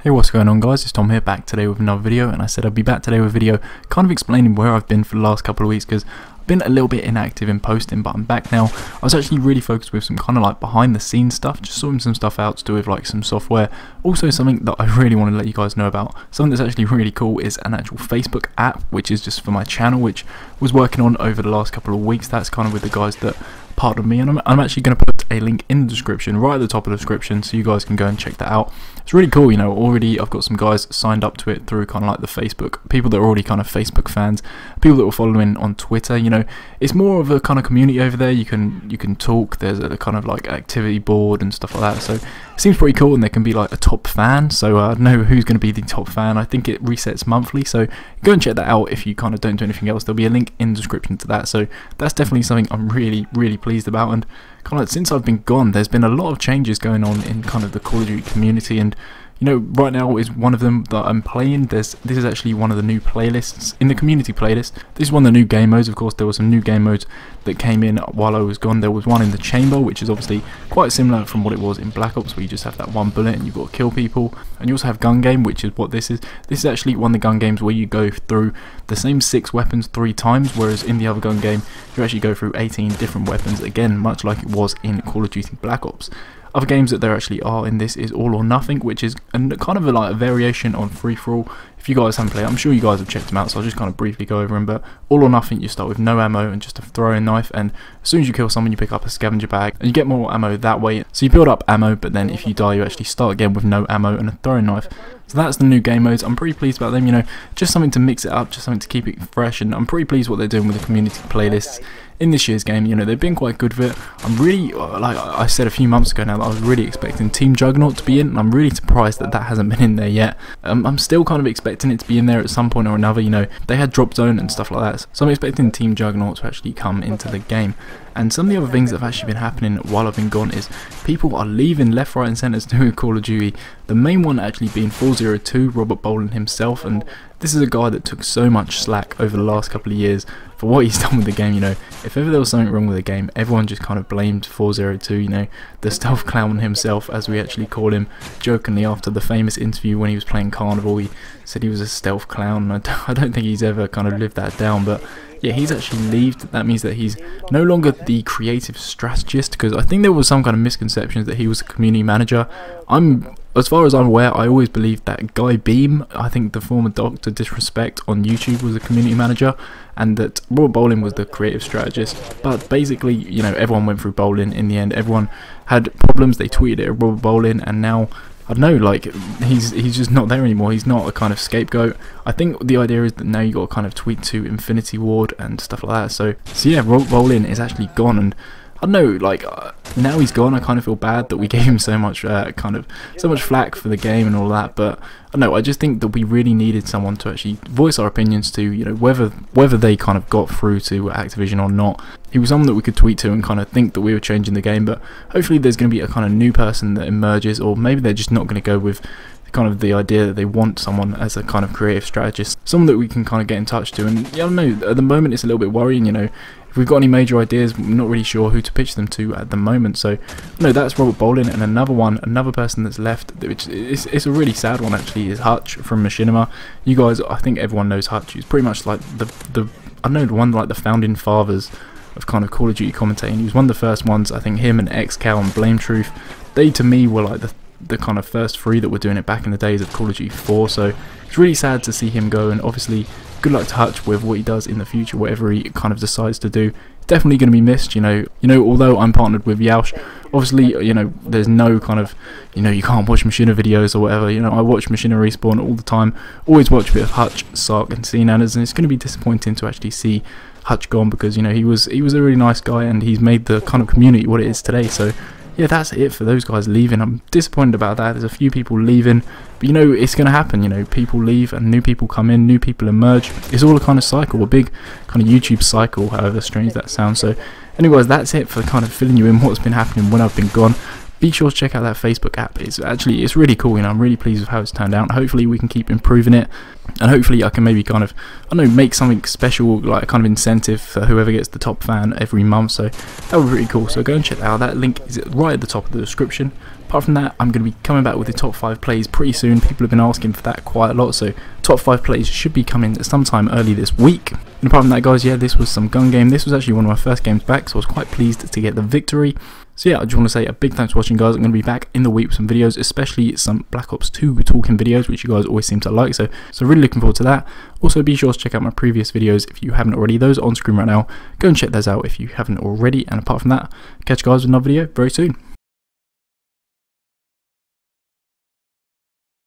Hey, what's going on guys, it's Tom here, back today with another video, and I said I'd be back today with a video kind of explaining where I've been for the last couple of weeks because I've been a little bit inactive in posting, but I'm back now. I was actually really focused with some kind of like behind the scenes stuff, just sorting some stuff out to do with like some software. Also something that I really want to let you guys know about, something that's actually really cool, is an actual Facebook app, which is just for my channel, which I was working on over the last couple of weeks. That's kind of with the guys that partnered me, and I'm actually going to put a link in the description, right at the top of the description, so you guys can go and check that out. It's really cool, you know. Already I've got some guys signed up to it through kind of like the Facebook, people that are already kind of Facebook fans, people that were following on Twitter. You know, it's more of a kind of community over there. You can talk, there's a kind of like activity board and stuff like that, so it seems pretty cool. And there can be like a top fan, so I know who's going to be the top fan. I think it resets monthly, so go and check that out if you kind of don't do anything else. There'll be a link in the description to that, so that's definitely something I'm really pleased about. And kind of like, since I've been gone, there's been a lot of changes going on in kind of the Call of Duty community, and you know, right now is one of them that I'm playing. This is actually one of the new playlists in the community playlist. This is one of the new game modes. Of course, there were some new game modes that came in while I was gone. There was one in the chamber, which is obviously quite similar from what it was in Black Ops, where you just have that one bullet and you've got to kill people. And you also have gun game, which is what this is. This is actually one of the gun games where you go through the same 6 weapons 3 times, whereas in the other gun game you actually go through 18 different weapons, again much like it was in Call of Duty Black Ops. Other games that there actually are in this is All or Nothing, which is kind of like a variation on Free For All. If you guys haven't played, I'm sure you guys have checked them out, so I'll just kind of briefly go over them. But All or Nothing, you start with no ammo and just a throwing knife, and as soon as you kill someone you pick up a scavenger bag and you get more ammo that way. So you build up ammo, but then if you die you actually start again with no ammo and a throwing knife. So that's the new game modes. I'm pretty pleased about them, you know, just something to mix it up, just something to keep it fresh, and I'm pretty pleased what they're doing with the community playlists in this year's game. You know, they've been quite good with it. I'm really, like I said a few months ago now, that I was really expecting Team Juggernaut to be in, and I'm really surprised that that hasn't been in there yet. I'm still kind of expecting it to be in there at some point or another. You know, they had Drop Zone and stuff like that, so I'm expecting Team Juggernaut to actually come into the game. And some of the other things that have actually been happening while I've been gone is people are leaving left, right and centre to do Call of Duty. The main one actually being 402, Robert Bolin himself, and this is a guy that took so much slack over the last couple of years for what he's done with the game. You know, if ever there was something wrong with the game, everyone just kind of blamed 402, you know, the stealth clown himself, as we actually call him, jokingly after the famous interview when he was playing Carnival. He said he was a stealth clown, and I don't think he's ever kind of lived that down, but yeah, he's actually left. That means that he's no longer the creative strategist, because I think there was some kind of misconceptions that he was a community manager. As far as I'm aware, I always believed that Guy Beam, I think the former Dr. Disrespect on YouTube, was a community manager, and that Robert Bolin was the creative strategist. But basically, you know, everyone went through Bolin in the end. Everyone had problems, they tweeted it at Robert Bolin, and now I don't know, like, he's just not there anymore. He's not a kind of scapegoat. I think the idea is that now you got to kind of tweet to Infinity Ward and stuff like that. So yeah, Robert Bolin is actually gone, and I don't know, like, now he's gone, I kind of feel bad that we gave him so much so much flack for the game and all that. But I don't know, I just think that we really needed someone to actually voice our opinions to, you know, whether they kind of got through to Activision or not. He was someone that we could tweet to and kind of think that we were changing the game. But hopefully there's going to be a kind of new person that emerges, or maybe they're just not going to go with kind of the idea that they want someone as a kind of creative strategist, someone that we can kind of get in touch to. And yeah, I don't know, at the moment it's a little bit worrying, you know. If we've got any major ideas, I'm not really sure who to pitch them to at the moment. So no, that's Robert Bolin. And another person that's left, which it's a really sad one actually, is Hutch from Machinima. You guys, I think everyone knows Hutch. He's pretty much like the I don't know, the one like the founding fathers of kind of Call of Duty commentating. He was one of the first ones. I think him and XCal and Blame Truth, they to me were like the kind of first 3 that were doing it back in the days of Call of Duty 4. So it's really sad to see him go, and obviously good luck to Hutch with what he does in the future, whatever he kind of decides to do. It's definitely going to be missed, you know. Although I'm partnered with Yaush, obviously, you know, there's no kind of, you know, you can't watch Machina videos or whatever. You know, I watch Machina Respawn all the time, always watch a bit of Hutch, Sark and Cnanas, and it's going to be disappointing to actually see Hutch gone, because, you know, he was a really nice guy, and he's made the kind of community what it is today. So yeah, that's it for those guys leaving. I'm disappointed about that. There's a few people leaving, but you know, it's going to happen. You know, people leave and new people come in, new people emerge. It's all a kind of cycle, a big kind of YouTube cycle, however strange that sounds. So anyways, that's it for kind of filling you in what's been happening when I've been gone. Be sure to check out that Facebook app. It's really cool, you know. I'm really pleased with how it's turned out. Hopefully we can keep improving it, and hopefully I can maybe kind of, I don't know, make something special, like a kind of incentive for whoever gets the top fan every month. So that would be really cool. So go and check that out. That link is right at the top of the description. Apart from that, I'm going to be coming back with the top 5 plays pretty soon. People have been asking for that quite a lot, so top 5 plays should be coming sometime early this week. And apart from that, guys, yeah, this was some gun game. This was actually one of my first games back, so I was quite pleased to get the victory. So yeah, I just want to say a big thanks for watching, guys. I'm going to be back in the week with some videos, especially some Black Ops 2 talking videos, which you guys always seem to like, so really looking forward to that. Also, be sure to check out my previous videos if you haven't already. Those are on screen right now. Go and check those out if you haven't already. And apart from that, catch you guys with another video very soon.